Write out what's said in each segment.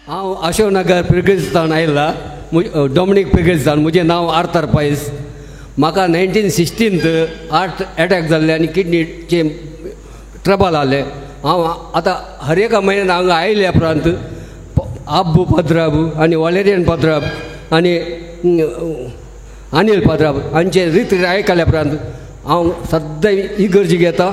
हांव अशोकनगर पिरगिस्तान आयला डॉमिनीक पिरगिस्तान. म्हजें नांव आर्थर पायस. म्हाका 1916 हार्ट अटॅक जाल्ले आनी किडनीचे ट्रबल जाले. हांव आतां हर एका म्हयन्यान हांगा आयल्या उपरांत आब्बू पद्राब आनी वॉलेरियन पद्राब आनी अनिल पद्राब हांचे रीत आयकल्या उपरांत हांव सद्दां इगर्जी घेता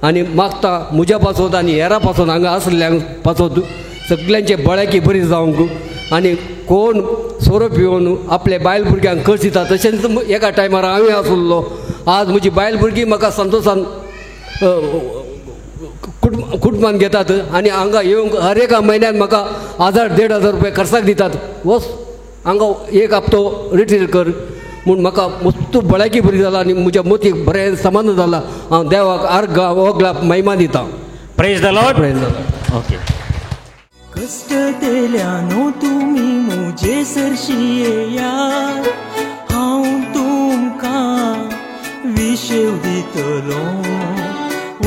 आनी मागता म्हज्या पासून आनी हेरां पासून हांगा आसल्यांक पासून सगळ्यांचे बळ्याकी बरी जावंक आनी कोण सोरो पिवन आपल्या बायल भुरग्यांक खर्च दिता तशेंच एका टायमार हांवें आसलो. आज म्हजी बायल भुरगीं म्हाका संतोशान कुटुंबान घेतात आनी हांगा येवंक हर एका म्हयन्यान म्हाका 1000-1500 रुपया खर्चाक दितात. वच हांगा एक हप्तो रिट्रीट कर म्हूण म्हाका मस्त बळ्याकी बरी जाला आनी म्हज्या मोतीक बरें समाधान जाला. हांव देवाक अर्घ वगला महिमा दिता. Praise the Lord. Praise the Lord. Okay. कष्ट तेल्यानो तुमी मुजे सरशी येया, हांव तुमकां विशेव दितलो.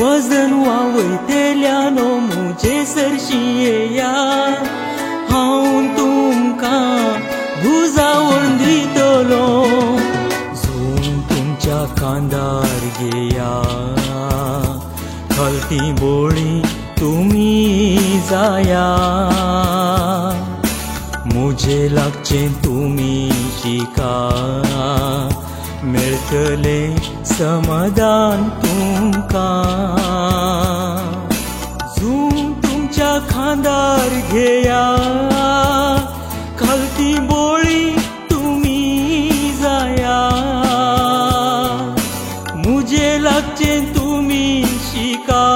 वजन वावयतेल्यानो मुजे सरशी येया, हांव तुमकां बुजावण दितलो. झूम तुमच्या कांदार घेया, खलती बोळी तुमी जाया. मुझे लागचे तुमी शिका, मेळटले समाधान तुमकां. झूम तुमच्या खांदार घेया, खालती बोळी तुमी जाया. मुझे लागचे तुमी शिका,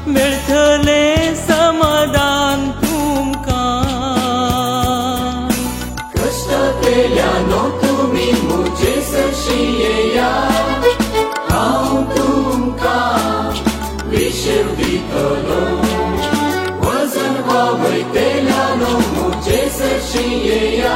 मेळटले समाधान तुमकां. कष्ट केल्यानो तुमी मुजे सरशी येया, हांव तुमकां विशेव दितलो. वजन वावयतेल्यानो मुजे सरशी येया,